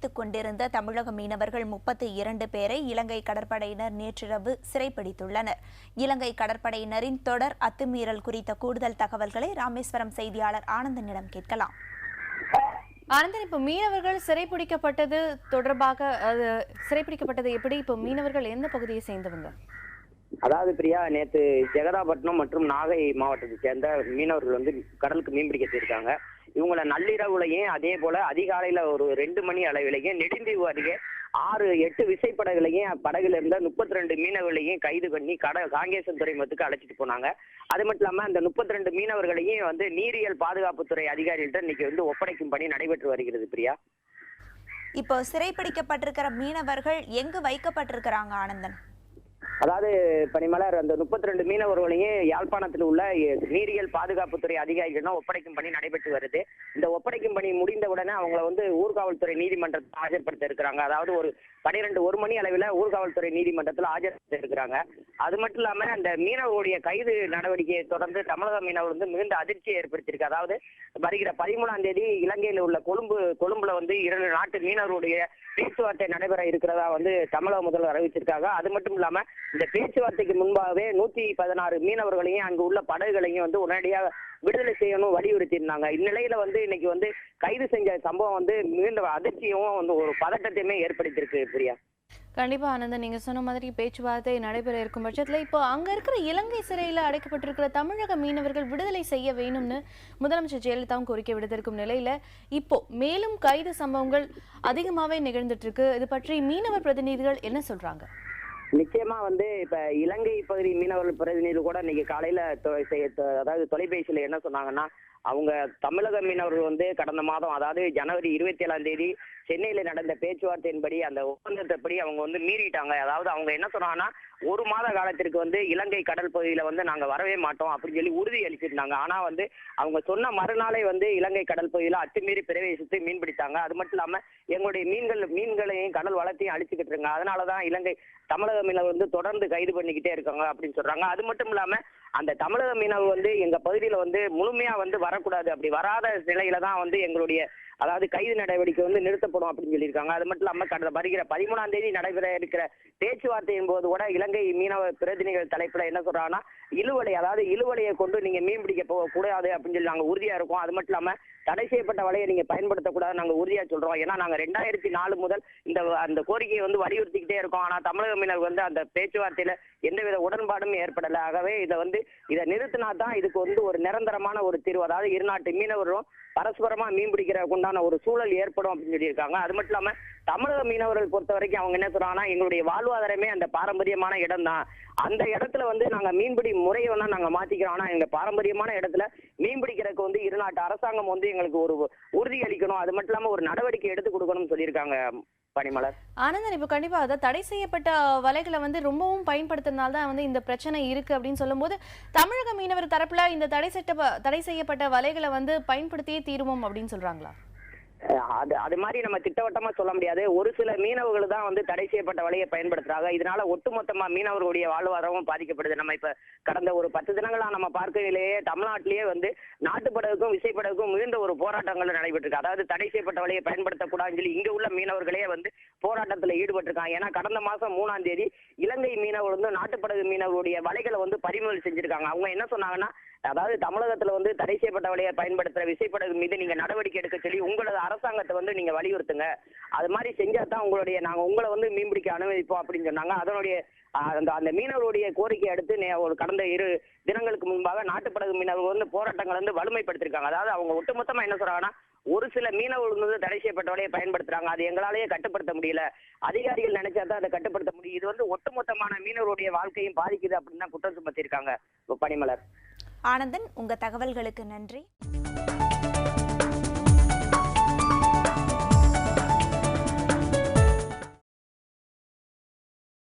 பயணித்துக் கொண்டிருந்த தமிழக மீனவர்கள் 32 பேரை இலங்கை கடற்படையினர் நேற்றிரவு சிறைப்பிடித்துள்ளனர். இலங்கை கடற்படையினரின் தொடர் அத்துமீறல் குறித்த கூடுதல் தகவல்களை ராமேஸ்வரம் செய்தியாளர் ஆனந்தனிடம் கேட்கலாம். ஆனந்தன், இப்போ மீனவர்கள் சிறைப்பிடிக்கப்பட்டது தொடர்பாக சிறைப்பிடிக்கப்பட்டது எப்படி? இப்போ மீனவர்கள் எந்த பகுதியை சேர்ந்தவங்க? அதாவது பிரியா, நேற்று ஜெகதாப்பட்டினம் மற்றும் நாகை மாவட்டத்தை சேர்ந்த மீனவர்கள் வந்து கடலுக்கு மீன்பிடிக்க போயிருக்காங்க. இவங்களை நள்ளிரவுலையும் அதே போல அதிகாலையில ஒரு 2 மணி அளவிலையும் நெடுந்தீவு அருகே 6-8 விசைப்படகுலையும் படகுல இருந்த 32 மீனவர்களையும் கைது பண்ணி காங்கேசன் துறைமுகத்துக்கு அழைச்சிட்டு போனாங்க. அது மட்டும் இல்லாம அந்த 32 மீனவர்களையும் வந்து நீரியல் பாதுகாப்புத்துறை அதிகாரிகள்ட்ட இன்னைக்கு வந்து ஒப்படைக்கும் பணி நடைபெற்று வருகிறது. பிரியா, இப்போ சிறைப்பிடிக்கப்பட்டிருக்கிற மீனவர்கள் எங்கு வைக்கப்பட்டிருக்கிறாங்க ஆனந்தன்? அதாவது பனிமலர், அந்த 32 மீனவர்களையும் யாழ்ப்பாணத்தில் உள்ள நீரியல் பாதுகாப்புத்துறை அதிகாரிகளிடம் ஒப்படைக்கும் பணி நடைபெற்று வருது. இந்த ஒப்படைக்கும் பணி முடிந்தவுடனே அவங்களை வந்து ஊர்காவல்துறை நீதிமன்றத்தில் ஆஜர்படுத்த இருக்கிறாங்க. அதாவது ஒரு 1 மணி அளவில் ஊர்காவல்துறை நீதிமன்றத்தில் ஆஜர்படுத்த இருக்கிறாங்க. அது மட்டும் இல்லாம அந்த மீனவர்களுடைய கைது நடவடிக்கையை தொடர்ந்து தமிழக மீனவர் வந்து மிகுந்த அதிர்ச்சியை ஏற்படுத்தியிருக்கு. அதாவது வருகிற 13ஆம் தேதி இலங்கையில் உள்ள கொழும்புல வந்து 2 நாட்டு மீனவர்களுடைய பேச்சுவார்த்தை நடைபெற இருக்கிறதா வந்து தமிழக முதல்வர் அறிவிச்சிருக்காங்க. அது மட்டும் இல்லாம இந்த பேச்சுவார்த்தைக்கு முன்பாகவே 116 மீனவர்களையும் அங்கு உள்ள படகுகளையும் வந்து உடனடியாக விடுதலை செய்யணும் வலியுறுத்தி இருந்தாங்க. இந்நிலையில வந்து இன்னைக்கு வந்து கைது செஞ்ச சம்பவம் வந்து மிகுந்த அதிர்ச்சியும் வந்து ஒரு பதட்டத்தையுமே ஏற்படுத்தியிருக்கு. பிரியா, கண்டிப்பா ஆனந்தன், நீங்க சொன்ன மாதிரி பேச்சுவார்த்தை நடைபெற இருக்கும் பட்சத்துல இப்போ அங்க இருக்கிற இலங்கை சிறையில அடைக்கப்பட்டிருக்கிற தமிழக மீனவர்கள் விடுதலை செய்ய வேணும்னு முதலமைச்சர் ஜெயலலிதாவும் கோரிக்கை விடுத்திருக்கும் நிலையில இப்போ மேலும் கைது சம்பவங்கள் அதிகமாவே நிகழ்ந்துட்டு இருக்கு. இது பற்றி மீனவர் பிரதிநிதிகள் என்ன சொல்றாங்க? நிச்சயமா வந்து இப்ப இலங்கை பகுதி மீனவர்கள் பிரதிநிதிகள் கூட இன்னைக்கு காலையில அதாவது தொலைபேசியில என்ன சொன்னாங்கன்னா, அவங்க தமிழக மீனவர்கள் வந்து கடந்த மாதம், அதாவது ஜனவரி 27ஆம் தேதி சென்னையில நடந்த பேச்சுவார்த்தையின்படி அந்த ஒப்பந்தத்தைப்படி அவங்க வந்து மீறிட்டாங்க. அதாவது அவங்க என்ன சொன்னாங்கன்னா, 1 மாத காலத்திற்கு வந்து இலங்கை கடல் பகுதியில வந்து நாங்க வரவே மாட்டோம் அப்படின்னு சொல்லி உறுதி அளிச்சிருந்தாங்க. ஆனா வந்து அவங்க சொன்ன மறுநாளே வந்து இலங்கை கடல் பகுதியில அத்துமீறி பிரவேசித்து மீன் பிடித்தாங்க. அது மட்டும் இல்லாம எங்களுடைய மீன்களையும் கடல் வளத்தையும் அழிச்சுக்கிட்டு இருக்காங்க. அதனாலதான் இலங்கை தமிழக மீனவர் வந்து தொடர்ந்து கைது பண்ணிக்கிட்டே இருக்காங்க அப்படின்னு சொல்றாங்க. அது மட்டும் இல்லாம அந்த தமிழக மீனவர் வந்து எங்க பகுதியில வந்து முழுமையா வந்து வரக்கூடாது, அப்படி வராத நிலையில தான் வந்து எங்களுடைய அதாவது கைது நடவடிக்கை வந்து நிறுத்தப்படும் அப்படின்னு சொல்லியிருக்காங்க. அது மட்டும் இல்லாம கடந்த வருகிற 13ஆம் தேதி நடைபெற இருக்கிற பேச்சுவார்த்தையின் போது கூட இலங்கை மீனவ பிரதிநிதிகள் தலைப்புல என்ன சொல்றாங்கன்னா, இழுவலையை கொண்டு நீங்க மீன் பிடிக்க போக கூடாது அப்படின்னு சொல்லி நாங்க உறுதியா இருக்கோம். அது மட்டும் இல்லாம தடை செய்யப்பட்ட வலையை நீங்க பயன்படுத்தக்கூடாது நாங்க உறுதியா சொல்றோம். ஏன்னா நாங்க 2004 முதல் அந்த கோரிக்கையை வந்து வலியுறுத்திக்கிட்டே இருக்கோம். ஆனா தமிழக மீனவர் வந்து அந்த பேச்சுவார்த்தையில எந்தவித உடன்பாடும் ஏற்படல. ஆகவே இதை நிறுத்தினா தான் இதுக்கு வந்து ஒரு நிரந்தரமான ஒரு தீர்வு, அதாவது 2 நாட்டு மீனவர்களும் பரஸ்பரமா மீன் பிடிக்கிறதுக்கு உண்டான ஒரு சூழல் ஏற்படும் அப்படின்னு சொல்லியிருக்காங்க. அது மட்டும் இல்லாம தமிழக மீனவர்கள் பொறுத்த வரைக்கும் அவங்க என்ன சொல்றாங்கன்னா, எங்களுடைய வாழ்வாதாரமே அந்த பாரம்பரியமான இடம் தான். அந்த இடத்துல வந்து நாங்க மீன்பிடி முறையை வேணா நாங்க மாத்திக்கிறோம். ஆனா எங்க பாரம்பரியமான இடத்துல மீன் பிடிக்கிறதுக்கு வந்து 2 நாட்டு அரசாங்கம் வந்து எங்களுக்கு ஒரு உறுதி அளிக்கணும், அது மட்டும் இல்லாம ஒரு நடவடிக்கை எடுத்து கொடுக்கணும்னு சொல்லியிருக்காங்க. பனிமலர், ஆனந்தன், இப்போ கண்டிப்பா அதை தடை செய்யப்பட்ட வலைகளை வந்து ரொம்பவும் பயன்படுத்துறதுனால தான் வந்து இந்த பிரச்சனை இருக்கு அப்படின்னு சொல்லும் போது, தமிழக மீனவர் தரப்புல இந்த தடை செய்யப்பட்ட வலைகளை வந்து பயன்படுத்தியே தீருவோம் அப்படின்னு சொல்றாங்களா? அது மாதிரி நம்ம திட்டவட்டமா சொல்ல முடியாது. ஒரு சில மீனவர்கள் தான் வந்து தடை செய்யப்பட்ட வலையை பயன்படுத்துறாங்க. இதனால ஒட்டுமொத்தமா மீனவர்களுடைய வாழ்வாதாரமும் பாதிக்கப்படுது. நம்ம இப்ப கடந்த ஒரு 10 தினங்களா நம்ம பார்க்கையிலேயே தமிழ்நாட்டிலேயே வந்து நாட்டுப்படகுக்கும் விசைப்படகுக்கும் மிகுந்த ஒரு போராட்டங்கள் நடைபெற்றிருக்கு. அதாவது தடை செய்யப்பட்ட வலையை பயன்படுத்தக்கூடாதுன்னு சொல்லி இங்க உள்ள மீனவர்களே வந்து போராட்டத்துல ஈடுபட்டிருக்காங்க. ஏன்னா கடந்த மாசம் 3ஆம் தேதி இலங்கை மீனவர் வந்து நாட்டுப்படகு மீனவர்களுடைய வலைகளை வந்து பறிமுதல் செஞ்சிருக்காங்க. அவங்க என்ன சொன்னாங்கன்னா, அதாவது தமிழகத்துல வந்து தடை செய்யப்பட்ட வலையை பயன்படுத்துற விசைப்படகு மீது நீங்க நடவடிக்கை எடுக்க சொல்லி உங்களது அரசாங்கத்தை வந்து நீங்க வலியுறுத்துங்க. அது மாதிரி செஞ்சா தான் நாங்க உங்களை வந்து மீன்பிடிக்க அனுமதிப்போம் அப்படின்னு சொன்னாங்க. அதனுடைய அந்த மீனவருடைய கோரிக்கை அடுத்து ஒரு கடந்த 2 தினங்களுக்கு முன்பாக நாட்டுப்படகு மீனவர்கள் வந்து போராட்டங்கள் வந்து வலுமைப்படுத்திருக்காங்க. அதாவது அவங்க ஒட்டுமொத்தமா என்ன சொல்றாங்கன்னா, ஒரு சில மீனவர்கள் வந்து தடை செய்யப்பட்ட வலையை பயன்படுத்துறாங்க, அது எங்களாலேயே கட்டுப்படுத்த முடியல, அதிகாரிகள் நினைச்சா தான் அதை கட்டுப்படுத்த முடியும், இது வந்து ஒட்டுமொத்தமான மீனவருடைய வாழ்க்கையும் பாதிக்குது அப்படின்னு தான் குற்றம் சுமத்திருக்காங்க. பனிமலர், ஆனந்தன், உங்க தகவல்களுக்கு நன்றி.